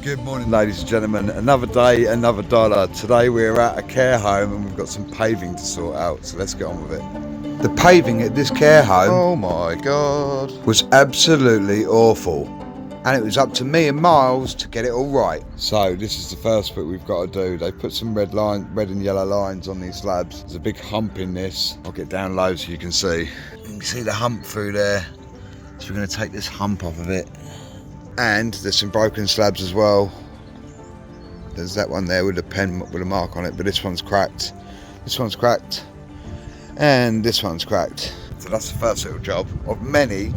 Good morning, ladies and gentlemen. Another day, another dollar. Today we're at a care home and we've got some paving to sort out, so let's get on with it. The paving at this care home, oh my god, was absolutely awful. And it was up to me and Miles to get it all right. So this is the first bit we've got to do. They put some red and yellow lines on these slabs. There's a big hump in this. I'll get down low so you can see. You can see the hump through there. So we're going to take this hump off of it. And there's some broken slabs as well. There's that one there with a pen with a mark on it, but this one's cracked. This one's cracked. And this one's cracked. So that's the first little job of many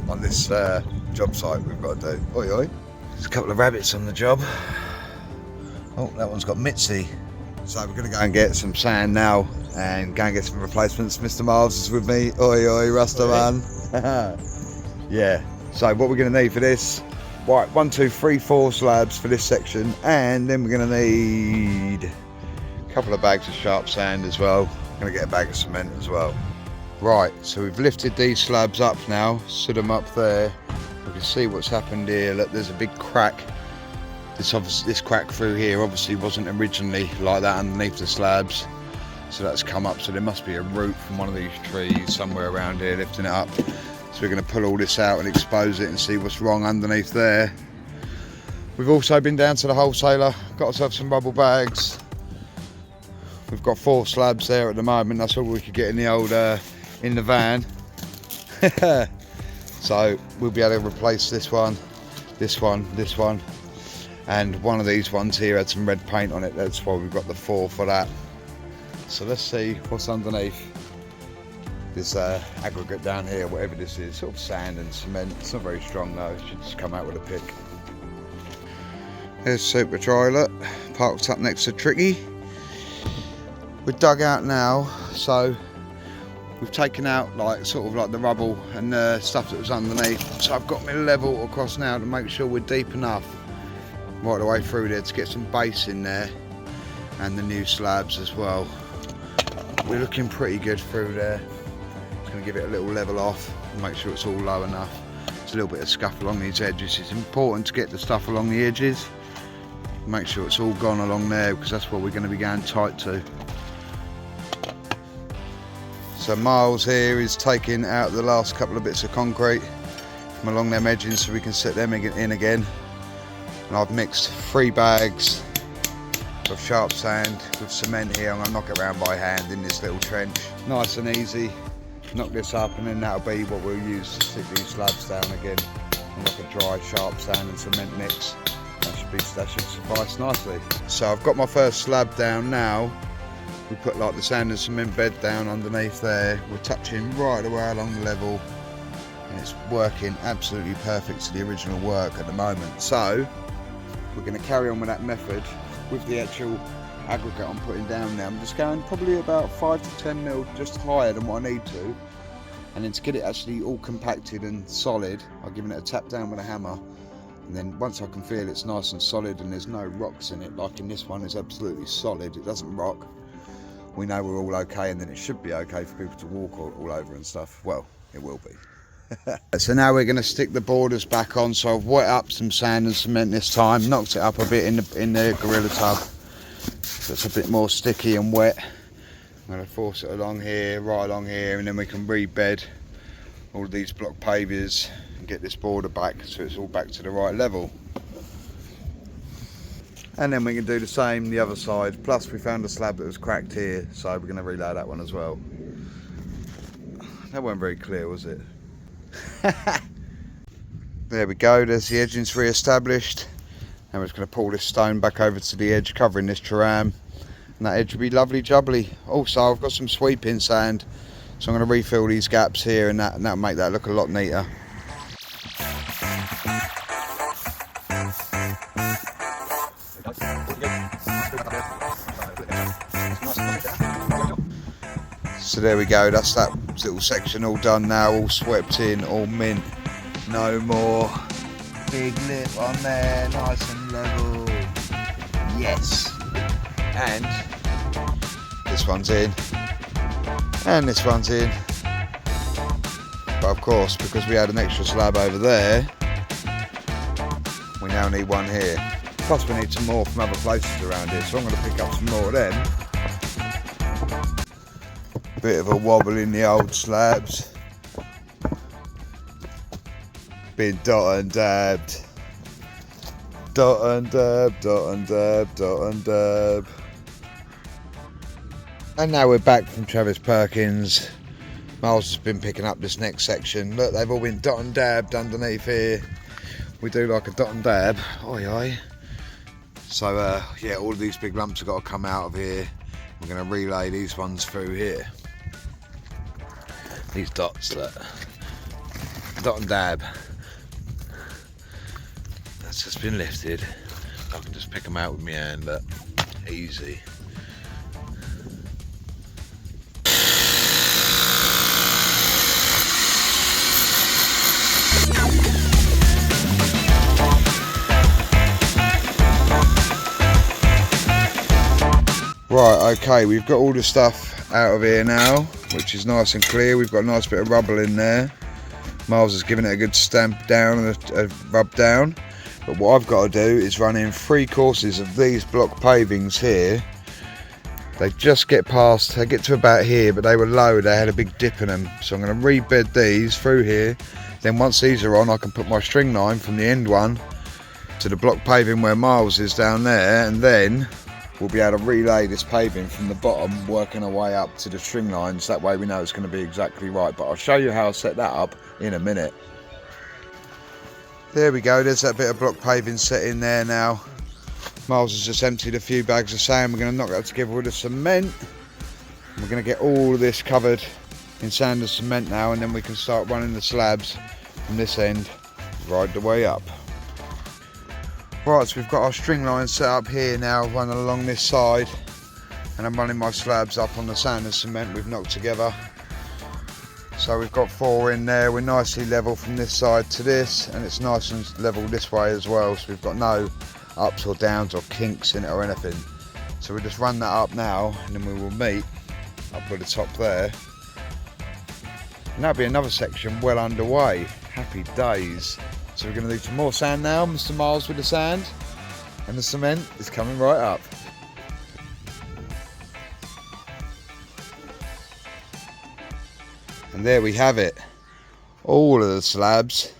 on this job site we've got to do. Oi oi. There's a couple of rabbits on the job. Oh, that one's got Mitzi. So we're going to go and get some sand now and go and get some replacements. Mr. Miles is with me. Oi oi, Rasta man. Yeah. So what we're going to need for this, right, 1, 2, 3, 4 slabs for this section, and then we're going to need a couple of bags of sharp sand as well. I'm going to get a bag of cement as well. Right, so we've lifted these slabs up now, stood them up there. We can see what's happened here. Look, there's a big crack. This crack through here obviously wasn't originally like that underneath the slabs. So that's come up, so there must be a root from one of these trees somewhere around here lifting it up. So we're going to pull all this out and expose it and see what's wrong underneath there. We've also been down to the wholesaler, got ourselves some rubble bags. We've got 4 slabs there at the moment. That's all we could get in the old in the van. So we'll be able to replace this one, this one, this one, and one of these ones here had some red paint on it. That's why we've got the 4 for that. So let's see what's underneath this aggregate down here, whatever this is, sort of sand and cement. It's not very strong though, it should just come out with a pick. There's Super Toilet, parked up next to Tricky. We're dug out now, so we've taken out like sort of like the rubble and the stuff that was underneath. So I've got my level across now to make sure we're deep enough right the way through there to get some base in there, and the new slabs as well. We're looking pretty good through there. Going to give it a little level off and make sure it's all low enough. There's a little bit of scuff along these edges. It's important to get the stuff along the edges, make sure it's all gone along there, because that's what we're going to be going tight to. So Miles here is taking out the last couple of bits of concrete from along them edges so we can set them in again. And I've mixed 3 bags of sharp sand with cement here. I'm going to knock it around by hand in this little trench, nice and easy. Knock this up and then that'll be what we'll use to stick these slabs down again, and like a dry sharp sand and cement mix. That should suffice nicely. So I've got my first slab down now. We put like the sand and cement bed down underneath there. We're touching right away along the level, and it's working absolutely perfect to the original work at the moment. So we're going to carry on with that method with the actual aggregate I'm putting down now. I'm just going probably about 5 to 10 mil just higher than what I need to, and then to get it actually all compacted and solid, I'm giving it a tap down with a hammer, and then once I can feel it's nice and solid and there's no rocks in it, like in this one, it's absolutely solid, it doesn't rock, we know we're all okay, and then it should be okay for people to walk all over and stuff. Well, it will be. So now we're going to stick the borders back on. So I've wet up some sand and cement this time, knocked it up a bit in the Gorilla tub. So it's a bit more sticky and wet. I'm going to force it along here, right along here, and then we can rebed all of these block pavers and get this border back so it's all back to the right level. And then we can do the same the other side. Plus we found a slab that was cracked here, so we're going to relay that one as well. That wasn't very clear, was it? There we go, there's the edgings re-established. And we're just going to pull this stone back over to the edge, covering this tram, and that edge will be lovely jubbly. Also, I've got some sweeping sand, so I'm going to refill these gaps here, and that'll make that look a lot neater. So there we go, that's that little section all done now, all swept in, all mint. No more big lip on there, nice and level. Yes. And this one's in, and this one's in. But of course, because we had an extra slab over there, we now now need one here. Plus we need some more from other places around here, so I'm going to pick up some more of them. Bit of a wobble in the old slabs. Been dot and dabbed. Dot and dab, dot and dab, dot and dab. And now we're back from Travis Perkins. Miles has been picking up this next section. Look, they've all been dot and dabbed underneath here. We do like a dot and dab. Oi, oi. So, yeah, all of these big lumps have got to come out of here. We're going to relay these ones through here. These dots, look. Dot and dab. That's just been lifted. I can just pick them out with my hand, look. Easy. Right, okay, we've got all the stuff out of here now, which is nice and clear. We've got a nice bit of rubble in there. Miles has given it a good stamp down and a rub down. But what I've got to do is run in 3 courses of these block pavings here. They just get past, they get to about here, but they were low, they had a big dip in them. So I'm going to rebed these through here. Then once these are on, I can put my string line from the end one to the block paving where Miles is down there, and then we'll be able to relay this paving from the bottom, working our way up to the string lines. That way we know it's going to be exactly right. But I'll show you how I set that up in a minute. There we go, there's that bit of block paving set in there now. Miles has just emptied a few bags of sand. We're going to knock that together with the cement. We're going to get all of this covered in sand and cement now, and then we can start running the slabs from this end right the way up. Right, so we've got our string line set up here now, running along this side, and I'm running my slabs up on the sand and cement we've knocked together. So we've got 4 in there. We're nicely level from this side to this, and it's nice and level this way as well, so we've got no ups or downs or kinks in it or anything. So we just run that up now, and then we will meet up with the top there, and that'll be another section well underway. Happy days. So we're going to do some more sand now, Mr. Miles with the sand, and the cement is coming right up. And there we have it. All of the slabs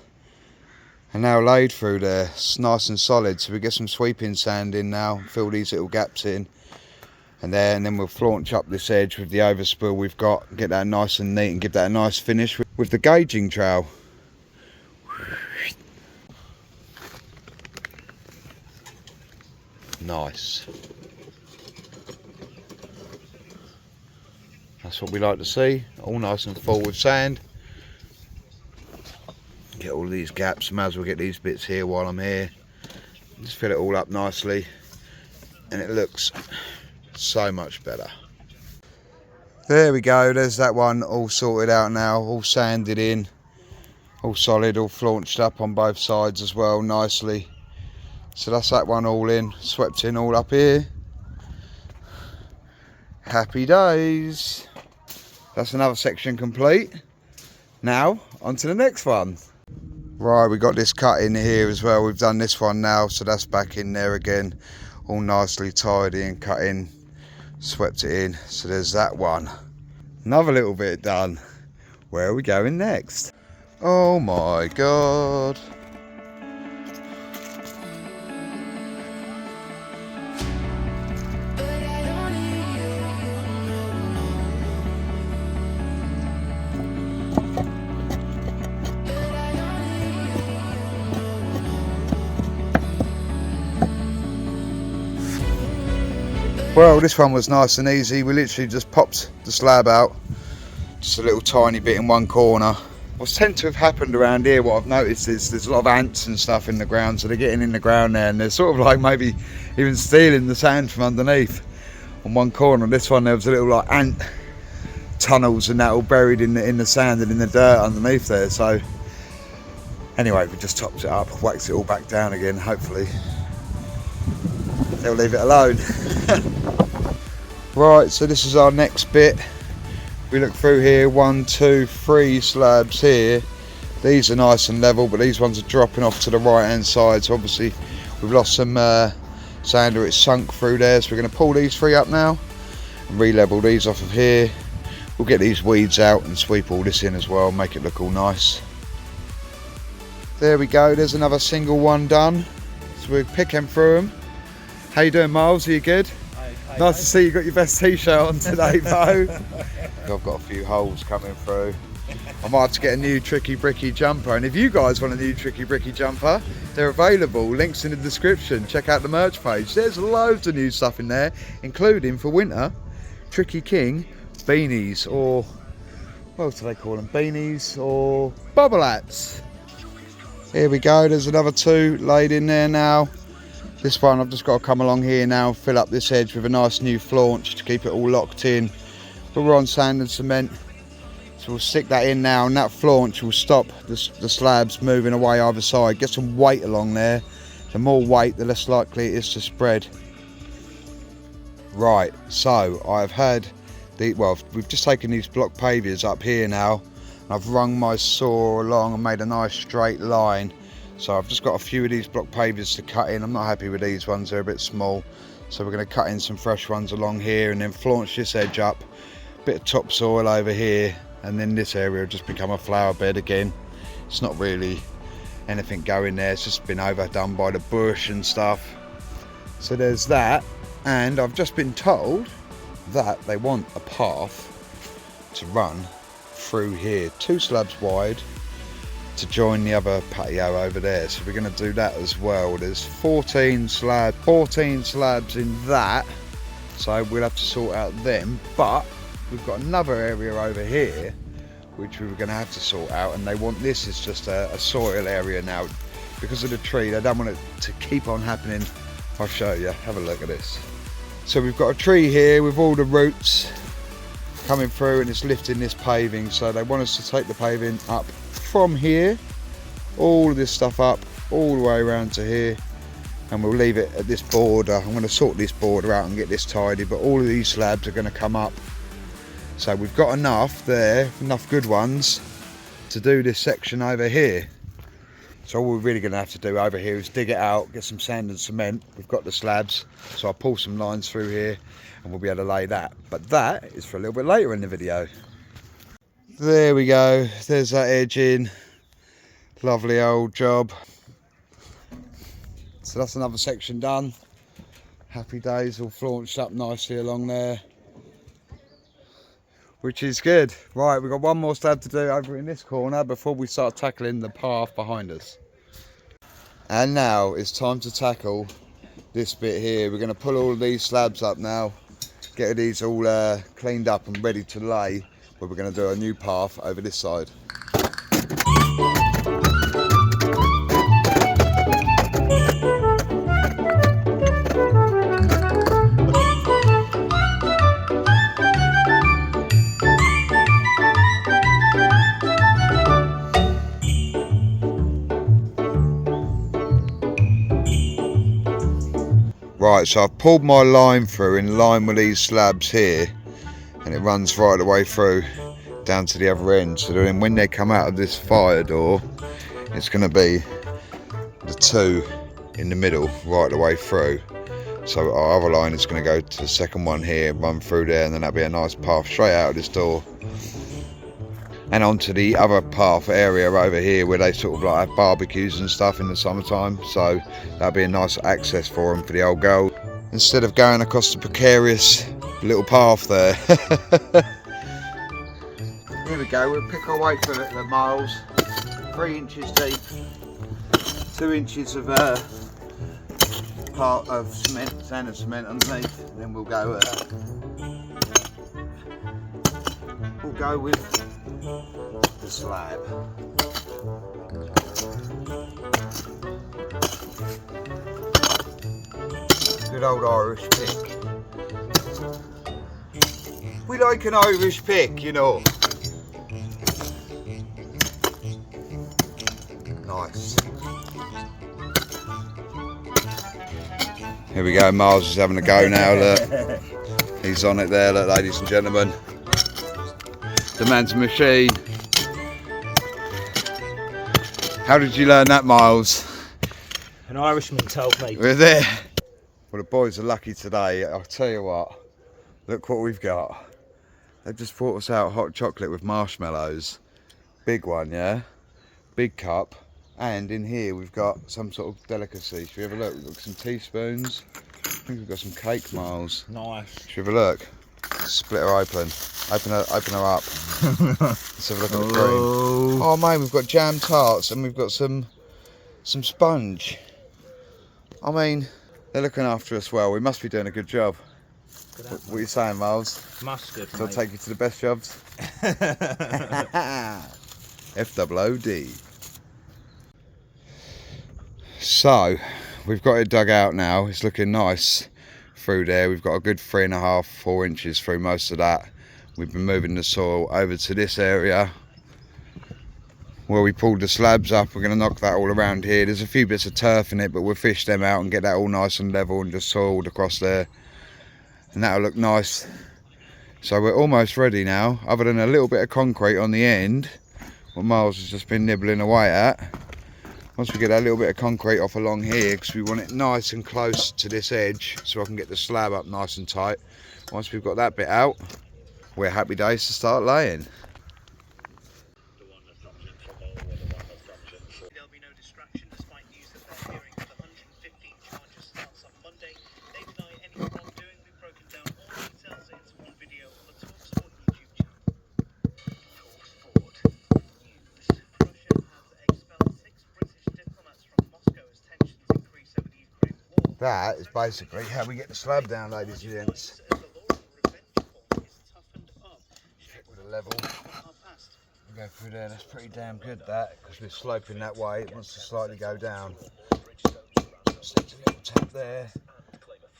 are now laid through there. It's nice and solid. So we get some sweeping sand in now, fill these little gaps in, and then we'll flaunch up this edge with the overspill we've got, get that nice and neat and give that a nice finish with the gauging trowel. Nice. That's what we like to see, all nice and full with sand. Get all these gaps, might as well get these bits here while I'm here. Just fill it all up nicely, and it looks so much better. There we go, there's that one all sorted out now, all sanded in, all solid, all flaunched up on both sides as well, nicely. So that's that one all in, swept in all up here. Happy days. That's another section complete. Now, on to the next one. Right, we got this cut in here as well. We've done this one now, so that's back in there again. All nicely tidy and cut in. Swept it in, so there's that one. Another little bit done. Where are we going next? Oh my God. Well, this one was nice and easy. We literally just popped the slab out, just a little tiny bit in one corner. What's tend to have happened around here, what I've noticed is there's a lot of ants and stuff in the ground, so they're getting in the ground there, and they're sort of like maybe even stealing the sand from underneath. On one corner, this one there was a little like ant tunnels and that all buried in the sand and in the dirt underneath there. So anyway, we just topped it up, waxed it all back down again. Hopefully they'll leave it alone. Right, so this is our next bit. We look through here, 1, 2, 3 slabs here. These are nice and level, but these ones are dropping off to the right hand side, so obviously We've lost some sander, it's sunk through there, so we're going to pull these three up now and re-level these off of here. We'll get these weeds out and sweep all this in as well, make it look all nice. There we go, there's another single one done. So we're picking through them. How you doing, Miles? Are you good? Nice to see you got your best t-shirt on today, Bo. I've got a few holes coming through. I might have to get a new Tricky Bricky jumper, and if you guys want a new Tricky Bricky jumper, they're available. Links in the description. Check out the merch page. There's loads of new stuff in there, including for winter, Tricky King beanies, or what else do they call them? Beanies or bubble hats. Here we go. There's another two laid in there now. This one I've just got to come along here now, fill up this edge with a nice new flaunch to keep it all locked in. But we're on sand and cement, so we'll stick that in now, and that flaunch will stop the slabs moving away either side. Get some weight along there. The more weight, the less likely it is to spread. Right, so I've had we've just taken these block pavers up here now, and I've rung my saw along and made a nice straight line. So I've just got a few of these block pavers to cut in. I'm not happy with these ones, they're a bit small. So we're going to cut in some fresh ones along here and then flaunch this edge up. Bit of topsoil over here, and then this area will just become a flower bed again. It's not really anything going there, it's just been overdone by the bush and stuff. So there's that, and I've just been told that they want a path to run through here, 2 slabs wide, to join the other patio over there. So we're going to do that as well. There's 14 slabs in that, so we'll have to sort out them. But we've got another area over here which we were going to have to sort out, and they want this as just a soil area now because of the tree. They don't want it to keep on happening. I'll show you, have a look at this. So we've got a tree here with all the roots coming through, and it's lifting this paving. So they want us to take the paving up from here, all of this stuff up all the way around to here, and we'll leave it at this border. I'm going to sort this border out and get this tidy, but all of these slabs are going to come up. So we've got enough there, enough good ones to do this section over here. So all we're really going to have to do over here is dig it out, get some sand and cement. We've got the slabs, so I'll pull some lines through here and we'll be able to lay that. But that is for a little bit later in the video. There we go, there's that edge in. Lovely old job. So that's another section done. Happy days, all flaunched up nicely along there, which is good. Right, we've got one more slab to do over in this corner before we start tackling the path behind us. And now it's time to tackle this bit here. We're going to pull all of these slabs up now, get these all cleaned up and ready to lay, but we're going to do a new path over this side. Right, so I've pulled my line through in line with these slabs here, and it runs right the way through down to the other end. So then when they come out of this fire door, it's going to be the 2 in the middle right the way through. So our other line is going to go to the second one here, run through there, and then that'll be a nice path straight out of this door and onto the other path area over here where they sort of like have barbecues and stuff in the summertime. So that'll be a nice access for them, for the old girl, instead of going across the precarious little path there. Here we go, we'll pick our way through it, the miles. 3 inches deep, 2 inches of part of cement, sand and cement underneath, and then we'll go with the slab. Good old Irish pick. We like an Irish pick, you know. Nice. Here we go, Miles is having a go now, look. He's on it there, look, ladies and gentlemen. The man's a machine. How did you learn that, Miles? An Irishman told me. We're there. Well, the boys are lucky today. I'll tell you what. Look what we've got. They've just brought us out hot chocolate with marshmallows. Big one, yeah? Big cup. And in here we've got some sort of delicacy. Should we have a look? We've got some teaspoons. I think we've got some cake miles. Nice. Should we have a look? Split her open. Open her up. Let's have a look at the cream. Oh mate, we've got jam tarts and we've got some sponge. I mean, they're looking after us well. We must be doing a good job. What are you saying, Miles? Mustard, So I'll take you to the best jobs? FOOD. So, we've got it dug out now. It's looking nice through there. We've got a good 3.5, 4 inches through most of that. We've been moving the soil over to this area where we pulled the slabs up. We're going to knock that all around here. There's a few bits of turf in it, but we'll fish them out and get that all nice and level and just soiled across there. And that'll look nice. So we're almost ready now, other than a little bit of concrete on the end, what Miles has just been nibbling away at. Once we get that little bit of concrete off along here, because we want it nice and close to this edge, so I can get the slab up nice and tight. Once we've got that bit out, we're happy days to start laying. There'll be no distraction despite news that they're hearing that the 115 charges starts on Monday. They deny any wrongdoing. We've broken down all details into one video on the TalkSport YouTube channel. TalkSport News. Russia has expelled 6 British diplomats from Moscow as tensions increase over the Ukraine war. That is basically how we get the slab down, ladies and gents. The law of revenge porn is toughened up. Check with the level. Go through there, that's pretty damn good that, because we're sloping that way, it wants to slightly go down. Just a little tap there.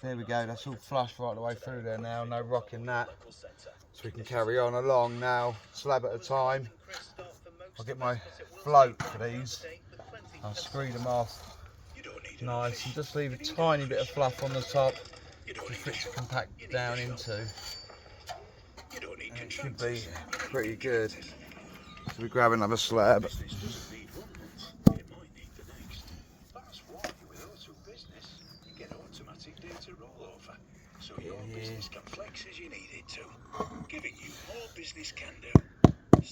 There we go, that's all flush right the way through there now, no rocking that. So we can carry on along now, slab at a time. I'll get my float for these. I'll screw them off nice and just leave a tiny bit of fluff on the top for it to compact down into. And it should be pretty good. So we grab another slab.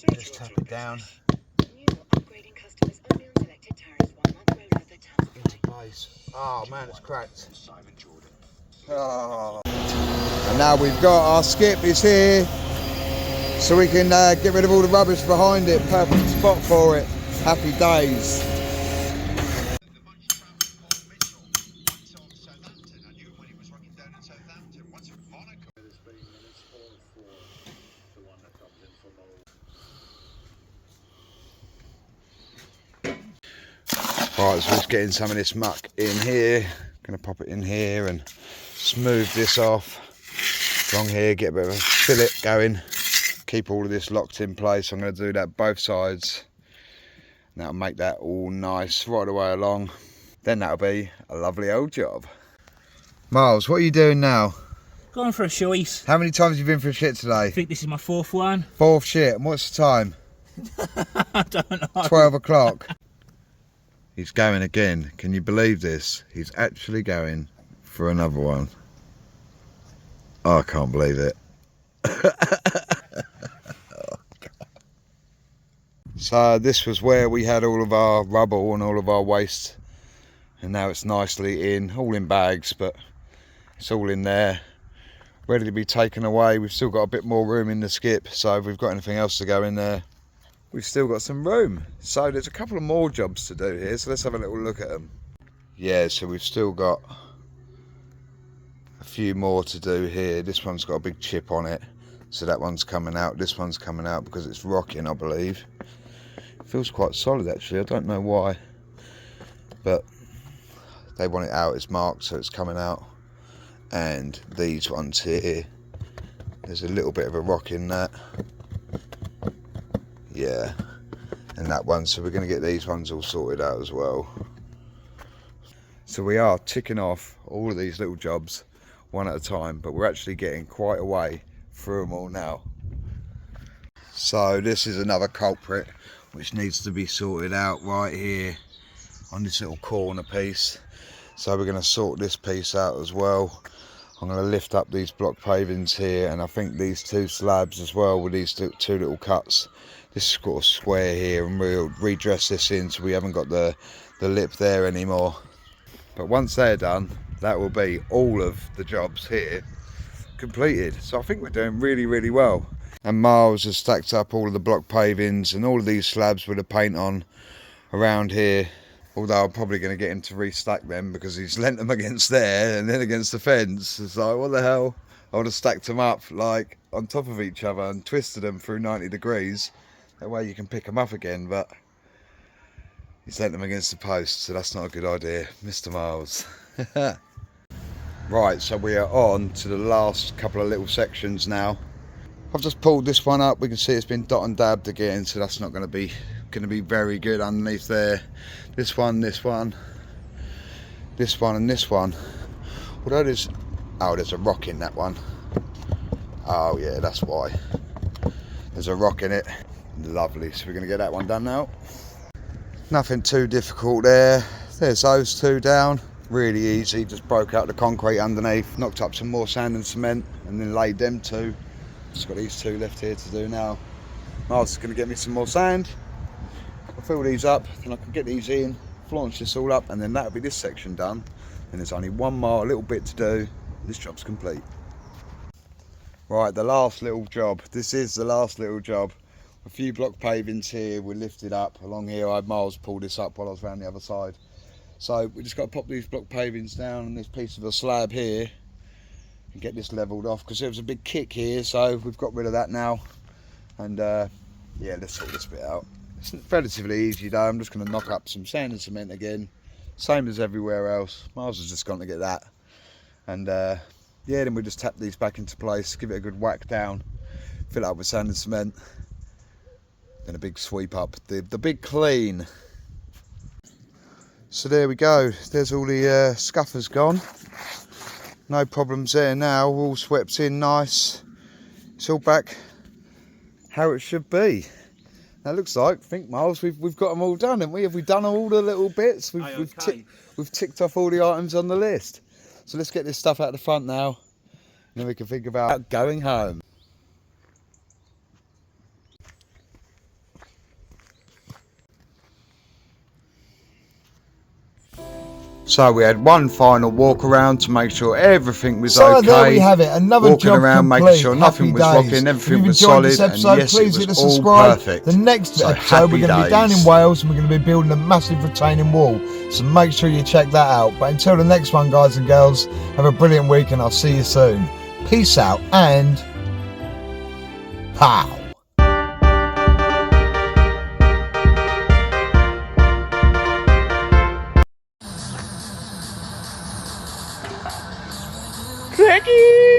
Just tap it down. Into place. Oh man, it's cracked. Oh. And now we've got our skip is here. So we can get rid of all the rubbish behind it. Perfect spot for it. Happy days. Right, so just getting some of this muck in here. Gonna pop it in here and smooth this off. Along here, get a bit of a fillet going. Keep all of this locked in place. I'm going to do that both sides. And that'll make that all nice right the way along. Then that'll be a lovely old job. Miles, what are you doing now? Going for a shite. How many times have you been for a shit today? I think this is my 4th one. 4th shit. And what's the time? I don't know. 12 o'clock. He's going again. Can you believe this? He's actually going for another one. Oh, I can't believe it. So this was where we had all of our rubble and all of our waste, and now it's nicely in, all in bags, but it's all in there ready to be taken away. We've still got a bit more room in the skip, so if we've got anything else to go in there, we've still got some room. So there's a couple of more jobs to do here, so let's have a little look at them. Yeah, so we've still got a few more to do here. This one's got a big chip on it, so that one's coming out. This one's coming out because it's rocking, I believe. It feels quite solid actually, I don't know why, but they want it out. It's marked, so it's coming out. And these ones here, there's a little bit of a rock in that. Yeah, and that one, so we're going to get these ones all sorted out as well. So we are ticking off all of these little jobs one at a time, but we're actually getting quite a way through them all now. So this is another culprit which needs to be sorted out right here on this little corner piece. So we're going to sort this piece out as well. I'm going to lift up these block pavings here, and I think these two slabs as well with these two little cuts. This is got a square here, and we'll redress this in so we haven't got the lip there anymore. But once they're done, that will be all of the jobs here completed. So I think we're doing really, really well. And Miles has stacked up all of the block pavings and all of these slabs with the paint on around here. Although I'm probably going to get him to restack them because he's lent them against there and then against the fence. It's like, what the hell? I would have stacked them up like on top of each other and twisted them through 90 degrees. That way you can pick them up again, but he's lent them against the post, so that's not a good idea, Mr. Miles. Right, so we are on to the last couple of little sections now. I've just pulled this one up. We can see it's been dot and dabbed again, so that's not going to be very good underneath there. This one, this one, this one, and this one. Although there's a rock in that one. Oh yeah, that's why. There's a rock in it. Lovely. So we're going to get that one done now. Nothing too difficult there. There's those two down. Really easy. Just broke out the concrete underneath, knocked up some more sand and cement, and then laid them two. Just got these two left here to do now. Miles is going to get me some more sand. I'll fill these up, then I can get these in, flange this all up, and then that'll be this section done. And there's only one more little bit to do. This job's complete. Right, the last little job. This is the last little job. A few block pavings here were lifted up. Along here, I had Miles pull this up while I was around the other side. So we just got to pop these block pavings down on this piece of a slab here and get this levelled off, because there was a big kick here, so we've got rid of that now. And yeah, let's sort this bit out. It's relatively easy though. I'm just going to knock up some sand and cement again, same as everywhere else. Miles has just gone to get that, and yeah, then we just tap these back into place, give it a good whack down, fill it up with sand and cement, then a big sweep up, the big clean. So there we go, there's all the scuffers gone, no problems there now, all swept in nice, it's all back how it should be. Now it looks like, I think Miles, we've got them all done, haven't we? Have we done all the little bits? We've ticked off all the items on the list. So let's get this stuff out the front now, and then we can think about going home. So we had one final walk around to make sure everything was okay. So there we have it, another Walking job around, complete. making sure nothing was Happy rocking, days. everything If you've was enjoyed solid, this and episode, yes, please it hit the was all subscribe. perfect. The next So episode we're going to happy be down in days. Wales, and we're going to be building a massive retaining wall. So make sure you check that out. But until the next one, guys and girls, have a brilliant week, and I'll see you soon. Peace out and pow. Bricky!